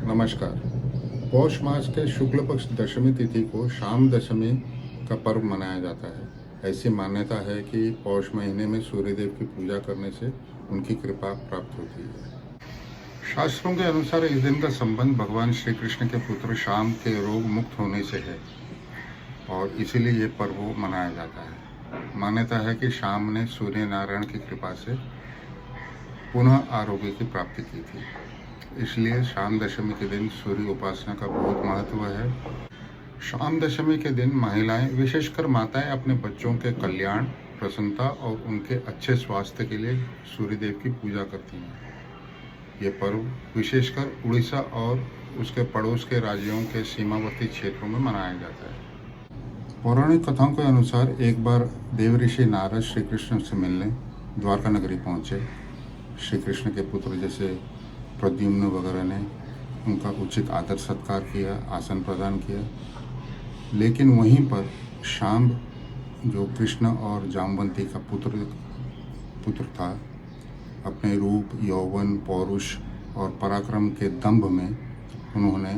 नमस्कार। पौष मास के शुक्ल पक्ष दशमी तिथि को शाम दशमी का पर्व मनाया जाता है। ऐसी मान्यता है कि पौष महीने में सूर्यदेव की पूजा करने से उनकी कृपा प्राप्त होती है। शास्त्रों के अनुसार इस दिन का संबंध भगवान श्री कृष्ण के पुत्र शाम के रोग मुक्त होने से है और इसीलिए ये पर्व मनाया जाता है। मान्यता है कि शाम ने सूर्य नारायण की कृपा से पुनः आरोग्य की प्राप्ति की थी, इसलिए शाम दशमी के दिन सूर्य उपासना का बहुत महत्व है। शाम दशमी के दिन महिलाएं, विशेषकर माताएं, अपने बच्चों के कल्याण, प्रसन्नता और उनके अच्छे स्वास्थ्य के लिए सूर्यदेव की पूजा करती हैं। ये पर्व विशेषकर उड़ीसा और उसके पड़ोस के राज्यों के सीमावर्ती क्षेत्रों में मनाया जाता है। पौराणिक कथाओं के अनुसार एक बार देव ऋषि नारद श्री कृष्ण से मिलने द्वारका नगरी पहुंचे। श्री कृष्ण के पुत्र जैसे प्रद्युम्न वगैरह ने उनका उचित आदर सत्कार किया, आसन प्रदान किया, लेकिन वहीं पर शाम, जो कृष्ण और जामवंती का पुत्र था, अपने रूप, यौवन, पौरुष और पराक्रम के दंभ में उन्होंने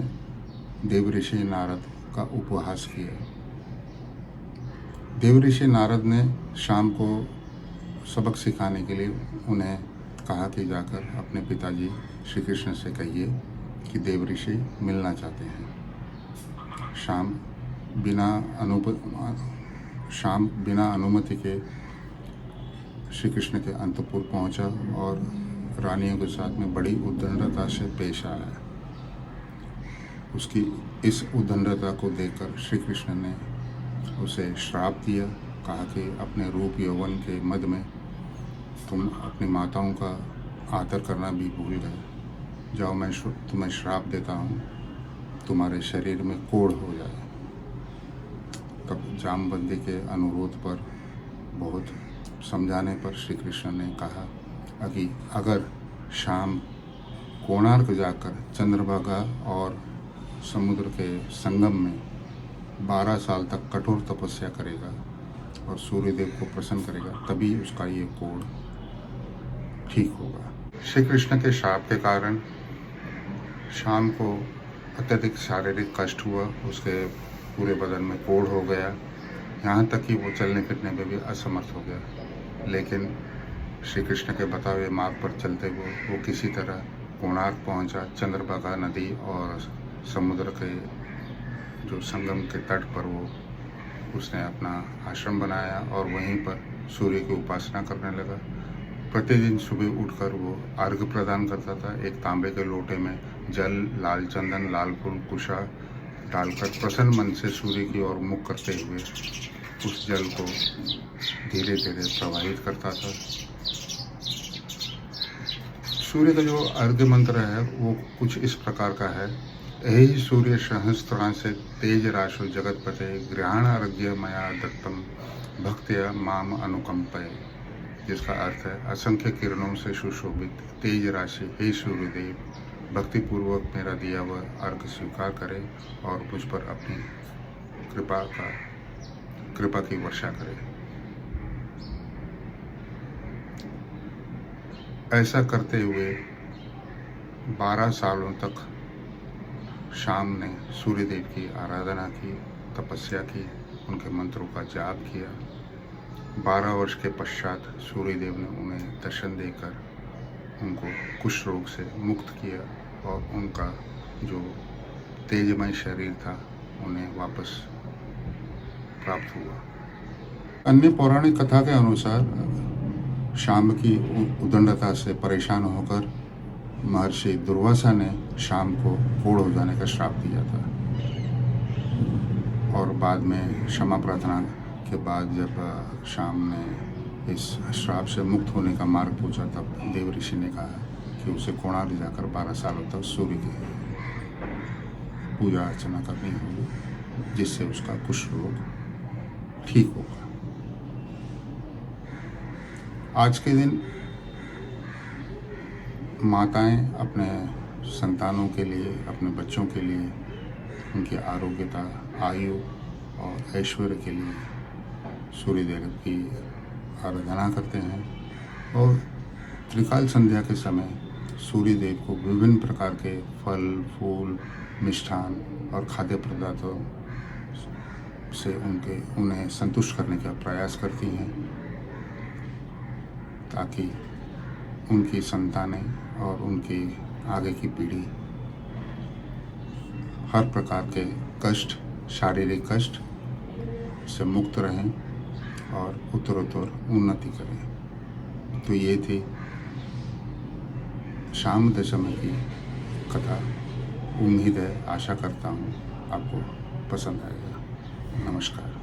देव ऋषि नारद का उपहास किया। देव ऋषि नारद ने शाम को सबक सिखाने के लिए उन्हें कहा कि जाकर अपने पिताजी श्री कृष्ण से कहिए कि देव ऋषि मिलना चाहते हैं। शाम बिना अनुमति के श्री कृष्ण के अंतपुर पहुंचा और रानियों के साथ में बड़ी उद्दंडता से पेश आया। उसकी इस उद्दंडता को देखकर श्री कृष्ण ने उसे श्राप दिया। कहा कि अपने रूप यौवन के मद में तुम अपनी माताओं का आदर करना भी भूल गए। जाओ, मैं तुम्हें श्राप देता हूँ, तुम्हारे शरीर में कोढ़ हो जाए। तब जामवंती के अनुरोध पर, बहुत समझाने पर श्री कृष्ण ने कहा कि अगर शाम कोणार्क जाकर चंद्रभागा और समुद्र के संगम में 12 साल तक कठोर तपस्या करेगा और सूर्यदेव को प्रसन्न करेगा, तभी उसका ये कोढ़ ठीक होगा। श्री कृष्ण के श्राप के कारण शाम को अत्यधिक शारीरिक कष्ट हुआ। उसके पूरे बदन में कोढ़ हो गया, यहाँ तक कि वो चलने फिरने में भी असमर्थ हो गया। लेकिन श्री कृष्ण के बताए हुए मार्ग पर चलते हुए वो किसी तरह कोणार्क पहुँचा। चंद्रभागा नदी और समुद्र के जो संगम के तट पर उसने अपना आश्रम बनाया और वहीं पर सूर्य की उपासना करने लगा। प्रतिदिन सुबह उठकर वो अर्घ्य प्रदान करता था। एक तांबे के लोटे में जल, लाल चंदन, लाल फूल, कुशा डालकर प्रसन्न मन से सूर्य की ओर मुख करते हुए उस जल को धीरे धीरे प्रवाहित करता था। सूर्य का जो अर्घ्य मंत्र है वो कुछ इस प्रकार का है। यही सूर्य सहस्त्रांशे तेज राशो जगतपते ग्रहण अर्घ्य मया दत्तम भक्त्या माम अनुकंपय, जिसका अर्थ है असंख्य किरणों से सुशोभित तेज राशि हे सूर्यदेव, भक्तिपूर्वक मेरा दिया हुआ अर्घ स्वीकार करें और मुझ पर अपनी कृपा की वर्षा करें। ऐसा करते हुए 12 सालों तक शाम ने सूर्यदेव की आराधना की, तपस्या की, उनके मंत्रों का जाप किया। 12 वर्ष के पश्चात सूर्यदेव ने उन्हें दर्शन देकर उनको कुष्ठ रोग से मुक्त किया और उनका जो तेजमय शरीर था उन्हें वापस प्राप्त हुआ। अन्य पौराणिक कथा के अनुसार शाम की उद्दंडता से परेशान होकर महर्षि दुर्वासा ने शाम को कोढ़ हो जाने का श्राप दिया था और बाद में क्षमा प्रार्थना के बाद जब शाम ने इस श्राप से मुक्त होने का मार्ग पूछा, तब देव ऋषि ने कहा कि उसे कोणार्क जाकर 12 सालों तक सूर्य की पूजा अर्चना करनी होगी, जिससे उसका कुष्ठ रोग ठीक होगा। आज के दिन माताएं अपने संतानों के लिए, अपने बच्चों के लिए, उनकी आरोग्यता, आयु और ऐश्वर्य के लिए सूर्यदेव की आराधना करते हैं और त्रिकाल संध्या के समय सूर्य देव को विभिन्न प्रकार के फल, फूल, मिष्ठान और खाद्य पदार्थों से उन्हें संतुष्ट करने का प्रयास करती हैं, ताकि उनकी संतानें और उनकी आगे की पीढ़ी हर प्रकार के कष्ट, शारीरिक कष्ट से मुक्त रहें और उत्तरोत्तर उन्नति करें। तो ये थी शाम दशमी की कथा। उम्मीद है, आशा करता हूँ आपको पसंद आएगा। नमस्कार।